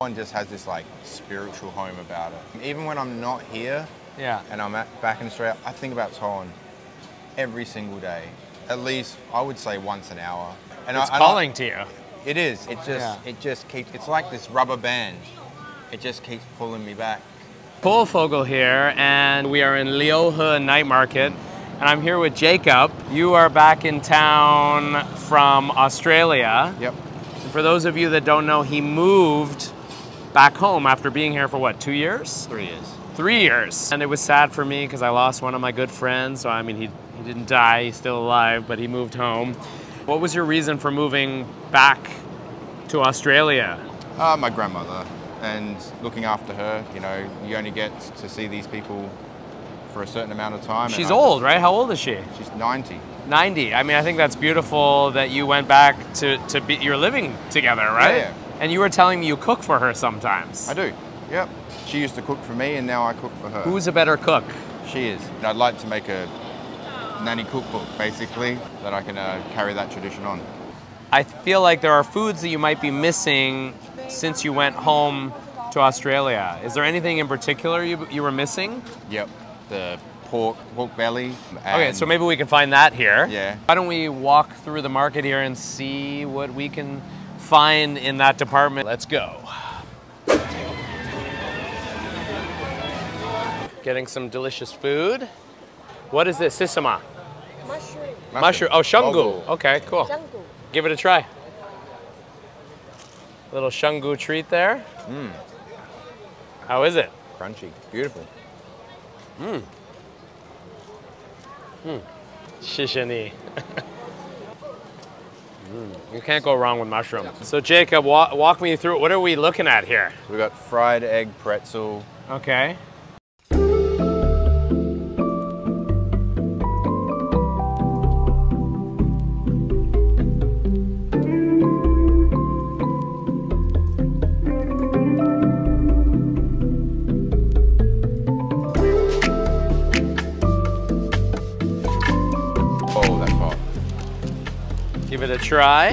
Taiwan just has this like spiritual home about it. Even when I'm not here, and I'm back in Australia, I think about Taiwan every single day. At least I would say once an hour. And it's calling to you. It is. It just keeps. It's like this rubber band. It just keeps pulling me back. Cole Fogle here, and we are in Liohe Night Market, and I'm here with Jacob. You are back in town from Australia. Yep. And for those of you that don't know, he moved back home after being here for what, 2 years? 3 years. 3 years. And it was sad for me because I lost one of my good friends. So I mean, he didn't die, he's still alive, but he moved home. What was your reason for moving back to Australia? My grandmother. And looking after her, you know, you only get to see these people for a certain amount of time. She's old, right? How old is she? She's 90. 90. I mean, I think that's beautiful that you went back to be, you're living together, right? Yeah. And you were telling me you cook for her sometimes. I do, yep. She used to cook for me and now I cook for her. Who's a better cook? She is. I'd like to make a nanny cookbook, basically, that I can carry that tradition on. I feel like there are foods that you might be missing since you went home to Australia. Is there anything in particular you were missing? Yep, the pork belly. Okay, so maybe we can find that here. Yeah. Why don't we walk through the market here and see what we can find in that department? Let's go. Getting some delicious food. What is this? Sisama? Mushroom. Oh, shungu. Okay, cool. Give it a try. Little shungu treat there. Mmm. How is it? Crunchy. Beautiful. Mmm. Mmm. Shishani. You can't go wrong with mushroom. So Jacob, walk me through it. What are we looking at here? We've got fried egg pretzel. Okay. Give it a try.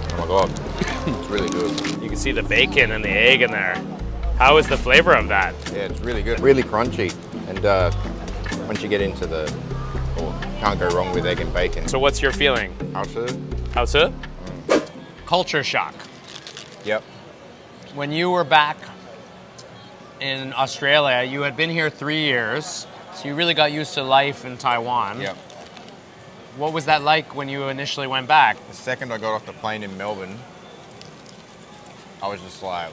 Oh my God, it's really good. You can see the bacon and the egg in there. How is the flavor of that? Yeah, it's really good. Really crunchy. And once you get into can't go wrong with egg and bacon. So what's your feeling? How's it? Culture shock. Yep. When you were back in Australia, you had been here 3 years, so you really got used to life in Taiwan. Yep. What was that like when you initially went back? The second I got off the plane in Melbourne, I was just like,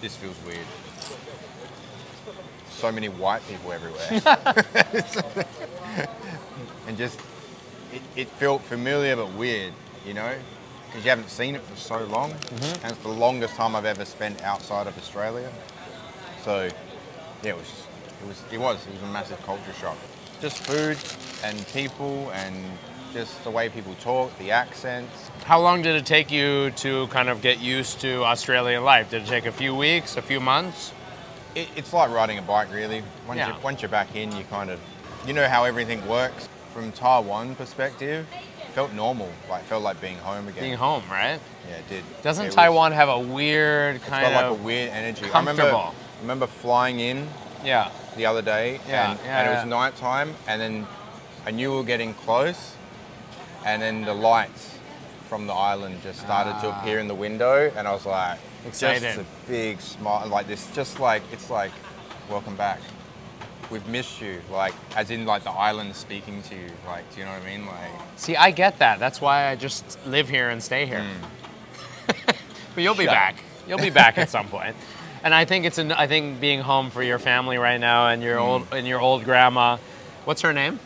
this feels weird. So many white people everywhere. And just, it felt familiar but weird, you know? Because you haven't seen it for so long. And it's the longest time I've ever spent outside of Australia. So, yeah, it was a massive culture shock. Just food and people and just the way people talk, the accents. How long did it take you to kind of get used to Australian life? Did it take a few weeks, a few months? It's like riding a bike, really. Once you're back in, you know how everything works. From Taiwan perspective, it felt normal, felt like being home again. Being home, right? Yeah, it did. Doesn't Taiwan have a weird kind of It's got like a weird energy. Comfortable. I remember flying in the other day, and it was nighttime, and then I knew we were getting close, and then the lights from the island just started to appear in the window, and I was like, excited. Just a big smile, like this, just like, it's like, welcome back. We've missed you, like, as in like the island speaking to you, like, do you know what I mean? Like, see, I get that. That's why I just live here and stay here. But you'll be back. You'll be back at some point. And I think I think being home for your family right now and your old grandma. What's her name?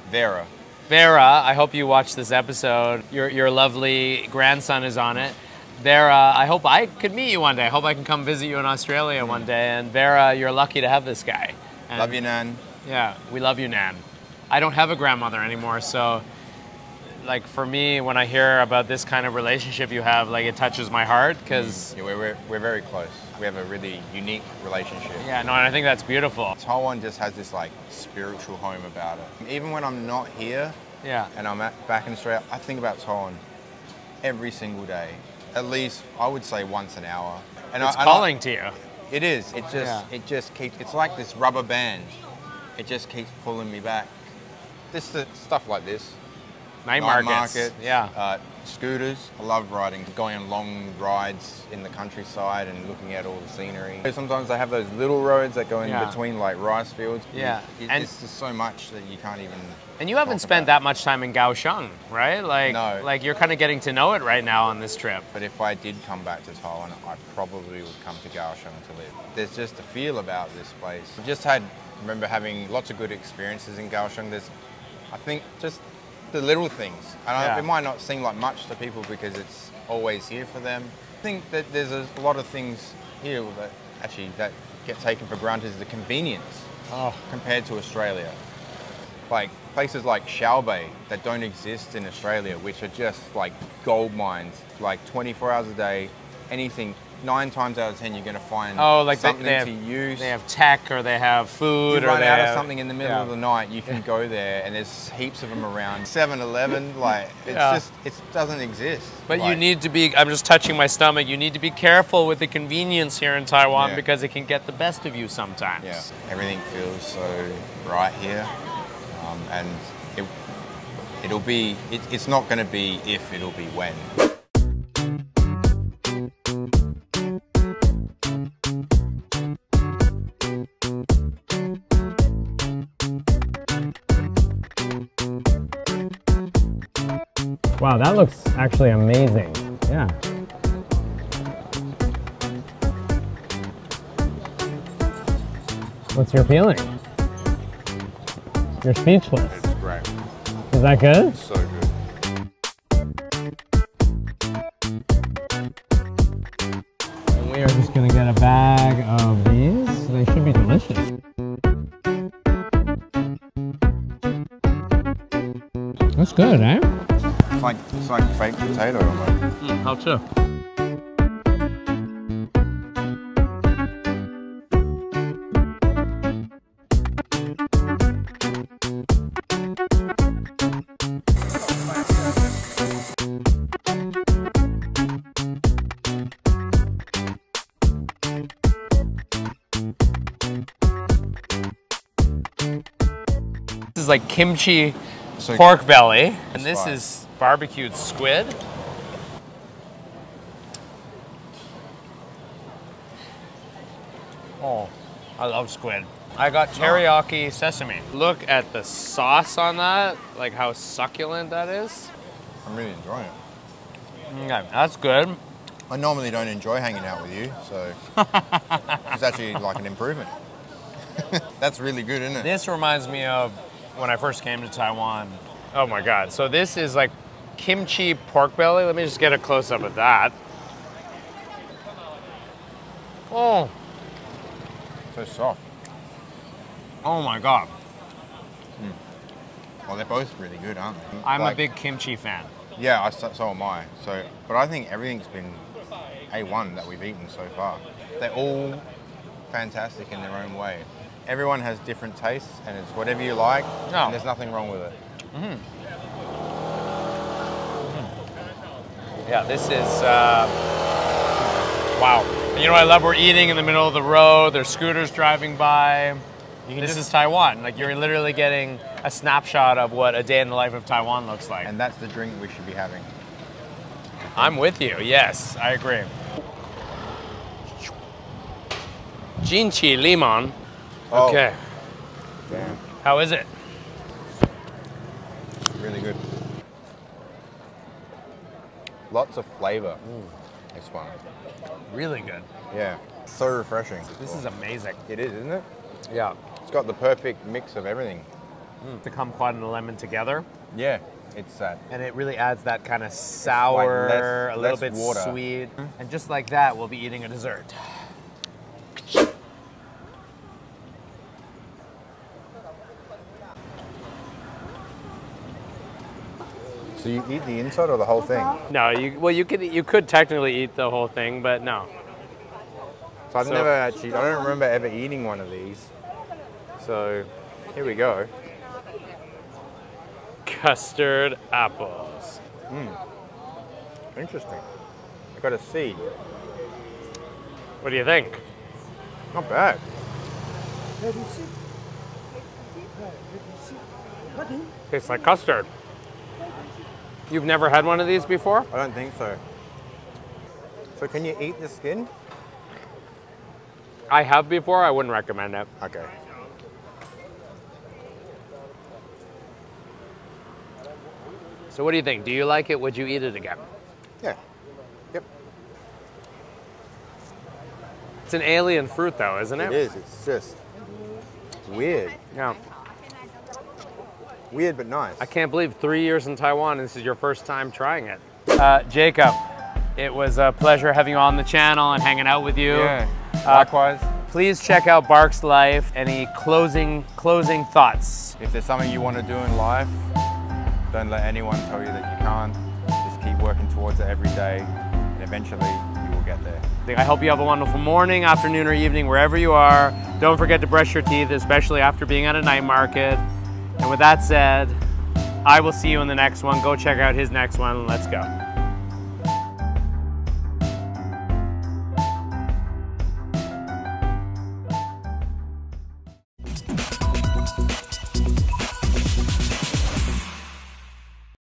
Vera. Vera, I hope you watch this episode. Your lovely grandson is on it. Vera, I hope I could meet you one day. I hope I can come visit you in Australia one day. And Vera, you're lucky to have this guy. And love you, Nan. Yeah, we love you, Nan. I don't have a grandmother anymore, so like for me, when I hear about this kind of relationship you have, like it touches my heart because yeah, we're very close. We have a really unique relationship. Yeah, no, and I think that's beautiful. Taiwan just has this like spiritual home about it. Even when I'm not here, and I'm back in Australia, I think about Taiwan every single day. at least, I would say once an hour. And It's calling to you. It is. It just keeps, it's like this rubber band. It just keeps pulling me back. Stuff like this. Night markets. Yeah. Scooters. I love riding, going on long rides in the countryside and looking at all the scenery. Sometimes they have those little roads that go in between like rice fields. Yeah. It's just so much that you can't even. And you haven't spent that much time in Kaohsiung, right? Like, no. Like you're kind of getting to know it right now on this trip. But if I did come back to Taiwan, I probably would come to Kaohsiung to live. There's just a feel about this place. I remember having lots of good experiences in Kaohsiung. I think just the little things. It might not seem like much to people because it's always here for them. I think that there's a lot of things here that get taken for granted is the convenience compared to Australia. Like places like Shao Bay that don't exist in Australia, which are just like gold mines, like 24 hours a day, anything. 9 times out of 10, you're going to find something to use. They have tech, or they have food, you run out of something in the middle of the night, you can go there, and there's heaps of them around. 7-Eleven, like it doesn't exist. But you need to be. I'm just touching my stomach. You need to be careful with the convenience here in Taiwan because it can get the best of you sometimes. Yeah, everything feels so right here, and it'll be. It's not going to be if, it'll be when. Wow, that looks actually amazing. Yeah. What's your feeling? You're speechless. It's great. Is that good? It's so good. And we are just gonna get a bag of these. They should be delicious. That's good, eh? It's like baked potato almost. How so? This is like kimchi pork belly, and this is barbecued squid. Oh, I love squid. I got teriyaki sesame. Look at the sauce on that, like how succulent that is. I'm really enjoying it. Okay, that's good. I normally don't enjoy hanging out with you, so it's actually like an improvement. That's really good, isn't it? This reminds me of when I first came to Taiwan. Oh my God, so this is like kimchi pork belly. Let me just get a close-up of that. Oh. So soft. Oh my God. Well, they're both really good, aren't they? I'm a big kimchi fan. Yeah, so am I. But I think everything's been A1 that we've eaten so far. They're all fantastic in their own way. Everyone has different tastes, and it's whatever you like, and there's nothing wrong with it. Yeah, this is, wow. You know, I love we're eating in the middle of the road, there's scooters driving by. This is Taiwan. Like, you're literally getting a snapshot of what a day in the life of Taiwan looks like. And that's the drink we should be having. I'm with you, yes, I agree. Jinchi limon. Okay. Damn. How is it? Really good. Lots of flavor. This one. Really good. Yeah. So refreshing. This is amazing. It is, isn't it? Yeah. It's got the perfect mix of everything. The kumquat and the lemon together. Yeah, it's that. And it really adds that kind of sour, like a little bit water. sweet. And just like that, we'll be eating a dessert. So you eat the inside or the whole thing? No, you could technically eat the whole thing, but no. So I don't remember ever eating one of these. So here we go. Custard apples. Interesting. got a seed. What do you think? Not bad. Tastes like custard. You've never had one of these before? I don't think so. So can you eat the skin? I have before. I wouldn't recommend it. Okay. So what do you think? Do you like it? Would you eat it again? Yeah. Yep. It's an alien fruit though, isn't it? It is. It's just weird. Yeah. Weird but nice. I can't believe 3 years in Taiwan, this is your first time trying it. Jacob, it was a pleasure having you on the channel and hanging out with you. Yeah, likewise. Please check out Bark's life. Any closing thoughts? If there's something you want to do in life, don't let anyone tell you that you can't. Just keep working towards it every day, and eventually you will get there. I hope you have a wonderful morning, afternoon, or evening, wherever you are. Don't forget to brush your teeth, especially after being at a night market. And with that said, I will see you in the next one. Go check out his next one. Let's go.